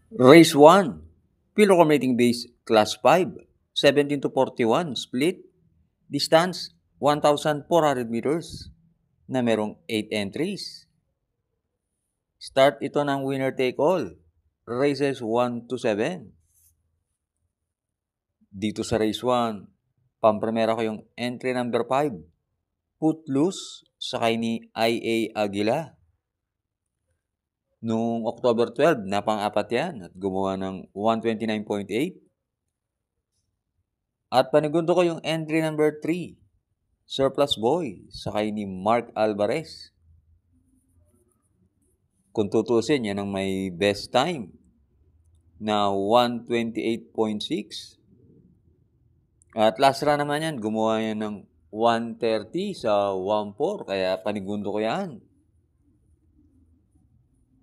Race 1, Philo-Commuting Base Class 5, 17 to 41 split, distance 1,400 meters na merong 8 entries. Start ito ng winner take all, races 1 to 7. Dito sa race 1, pampremera ko yung entry number 5, Footloose, sakay ni IA Aguila. Noong October 12, napang-apat yan at gumawa ng 129.8. At panigundo ko yung entry number 3, Surplus Boy, sakay ni Mark Alvarez. Kung tutusin, yan ang may best time na 128.6. At last run naman yan, gumawa yan ng 130 sa 1.4, kaya panigundo ko yan.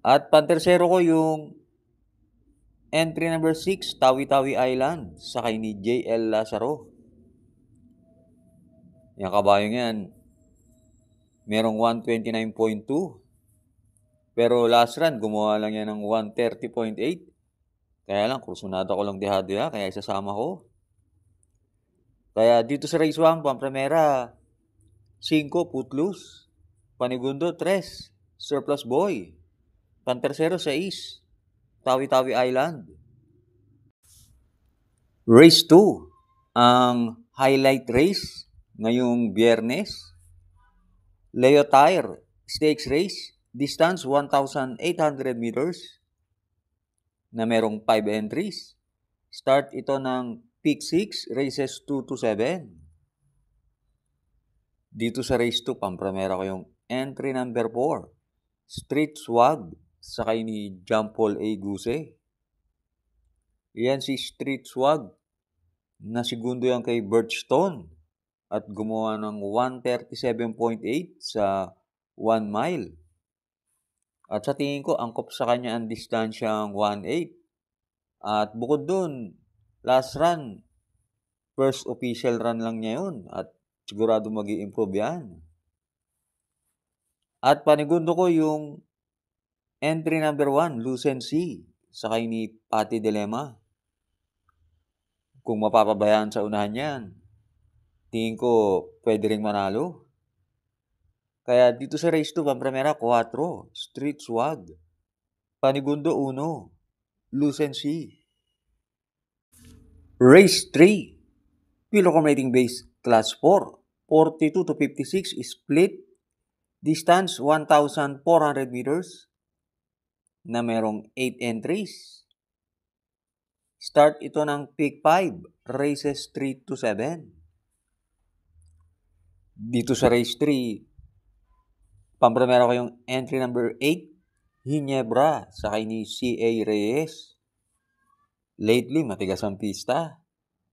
At pantersero ko yung entry number 6, Tawi-Tawi Island, sakay ni JL Lazaro. Yung kabayong yan, merong 129.2. Pero last run, gumawa lang yan ng 130.8. Kaya lang, kursunada ko lang dehado yan, kaya isasama ko. Kaya dito sa race 1, pampremera, 5, Footloose. Panigundo, 3, Surplus Boy. Pantersero, 6, Tawi-Tawi Island. Race 2, ang highlight race ngayong Biyernes. Leo Tire Stakes Race, distance 1,800 meters na merong 5 entries. Start ito ng Peak 6, races 2 to 7. Dito sa race 2, pampremera ko yung entry number 4, Street Swag, sakay ni John Paul A. Guse. Yan si Street Swag, na segundo yan kay Birchstone at gumawa ng 137.8 sa 1 mile. At sa tingin ko, angkop sa kanya ang distansyang 1.8. At bukod dun, last run, first official run lang niya yun at sigurado mag-i-improve yan. At panigundo ko yung entry number 1, Lucency, sakay ni Patty Dilema. Kung mapapabayaan sa unahan yan, tingin ko pwede ring manalo. Kaya dito sa race 2, pampremera 4, Street Swag. Panigundo 1, Lucency. Race 3, Philo-Commuting Base Class 4, 42 to 56 split, distance 1,400 meters na merong 8 entries. Start ito ng Peak 5, races 3 to 7. Dito sa race 3, pampremera ko yung entry number 8, Ginebra, sakay ni C.A. Reyes. Lately, matigas ang pista.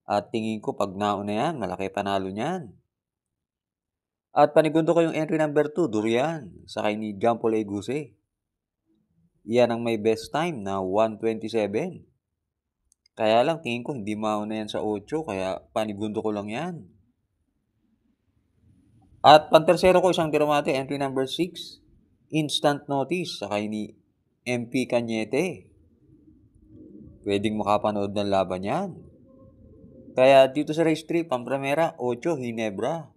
At tingin ko, pag nauna yan, malaki panalo niyan. At panigundo ko yung entry number 2, Durian, sakay ni John Paul A. Guse. Yan ang may best time na 127. Kaya lang, tingin ko, hindi mauna yan sa 8, kaya panigundo ko lang yan. At pantersero ko isang diramate, entry number 6, Instant Notice, sakay ni MP Cañete. Pwedeng makapanood ng laban yan. Kaya dito sa race 3, pampremera 8, Ginebra.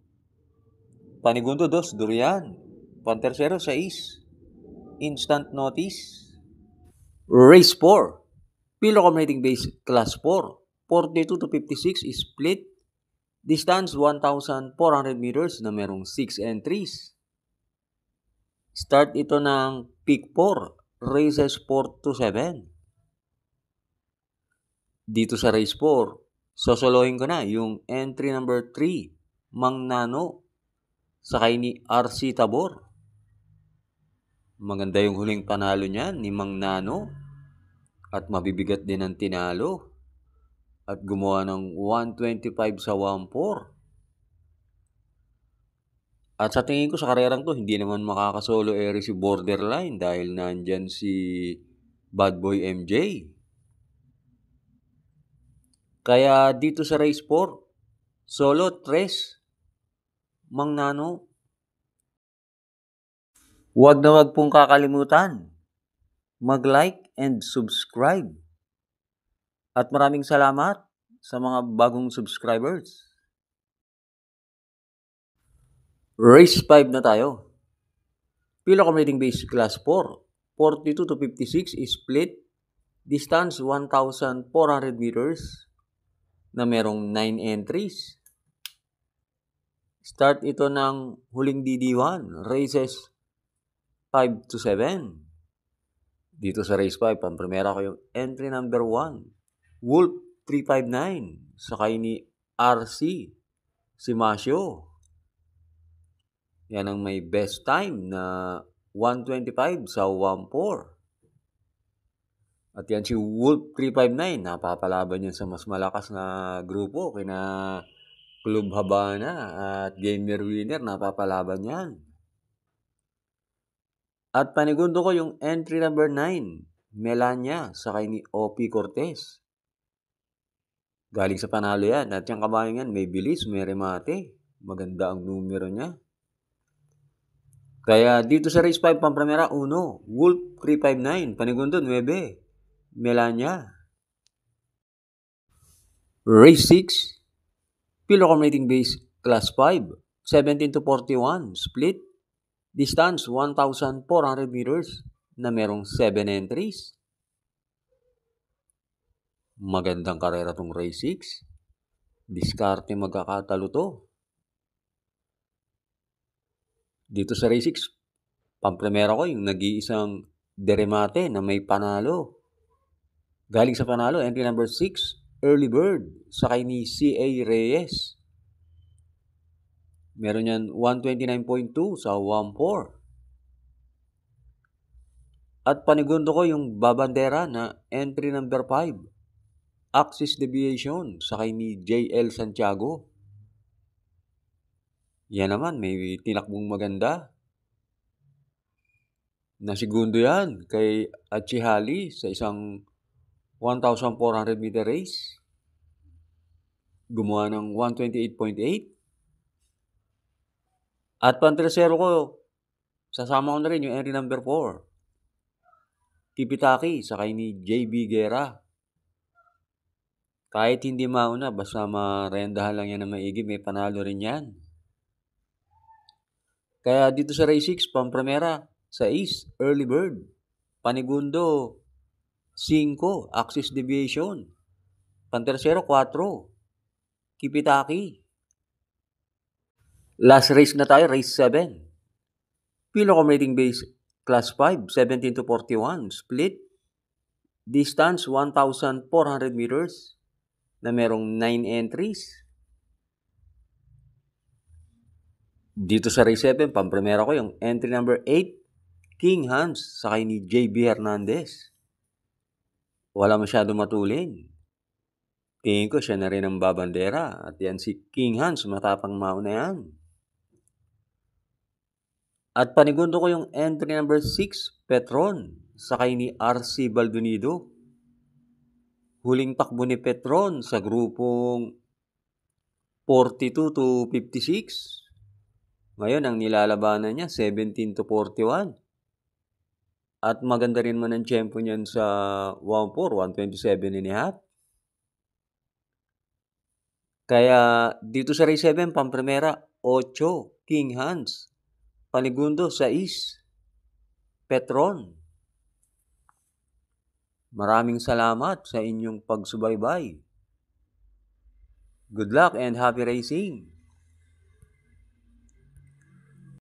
Panigundo 2, Durian. Pantersero 6, Instant Notice. Race 4, Philo-Commuting Base Class 4, 42 to 56 split, distance 1,400 meters na merong 6 entries. Start ito ng Peak 4, races 4 to 7. Dito sa race 4, sosolohin ko na yung entry number 3, Mang Nano, sakay ni RC Tabor. Maganda yung huling panalo niyan ni Mang Nano at mabibigat din ang tinalo at gumawa ng 125 sa 1.4. At sa tingin ko sa karerang to, hindi naman makakasolo eri si Borderline dahil nandyan si Bad Boy MJ. Kaya dito sa race 4, solo 3, Mang Nano. Huwag na huwag pong kakalimutan mag-like and subscribe At maraming salamat sa mga bagong subscribers. Race 5 na tayo. Pila rating base class 4. 42 to 56 is split. Distance 1,400 meters na merong 9 entries. Start ito ng huling DD1, races 5 to 7. Dito sa race 5, pampremera ko yung entry number 1, Wolf 359, sakay ni RC, si Masio. Yan ang may best time na 1:25 sa 1:4. At yan si Wolf 359, napapalaban yan sa mas malakas na grupo, kina Club Habana at Gamer Winner, napapalaban yan. At panigundo ko yung entry number 9, Melania, sakay ni OP Cortez. Galing sa panalo yan. At yung kabayan yan, may bilis, may remate. Maganda ang numero niya. Kaya dito sa race 5, pampremera 1, Wolf 359, panigundo 9, Melania. Race 6, Pilocom rating base class 5, 17 to 41, split. Distance 1,400 meters na merong 7 entries. Magandang karera tong race 6. Diskarte magkakatalo to. Dito sa race 6, pampremera ko yung nag-iisang deremate na may panalo. Galing sa panalo, entry number 6, Early Bird, sakay ni CA Reyes. Meron yan 129.2 sa 1:4. At panigundo ko yung babandera na entry number 5, Axis Deviation, sakay ni JL Santiago. Yan naman, may tinakbong maganda. Nasigundo yan kay Achihali sa isang 1,400 meter race. Gumawa ng 128.8. At pantresero ko, sasama ko na rin yung entry number 4, Kipitaki, sakay ni JB Guerra. Kahit hindi mauna, basta marendahan lang yan na maigi, may panalo rin yan. Kaya dito sa race 6, pampremera, sa East, Early Bird. Panigundo, 5, Axis Deviation. Pantersero, 4, Kipitaki. Last race na tayo, race 7. Pilocom rating base class 5, 17 to 41, split. Distance 1,400 meters na merong 9 entries. Dito sa race 7, pampremera ko yung entry number 8, King Hans, sakay ni JB Hernandez. Wala masyado matulin. Tingin ko siya na rin ang babandera. At yan si King Hans, matapang mauna yan. At panigundo ko yung entry number 6, Petron, sakay ni RC Baldonido. Huling takbo ni Petron sa grupong 42 to 56. Ngayon, ang nilalabanan niya, 17 to 41. At maganda rin man ang tempo niyan sa 1:4, 127.5. Kaya dito sa race 7, pampremera, 8, King Hans. Panigundo, 6, Petron. Maraming salamat sa inyong pagsubaybay. Good luck and happy racing!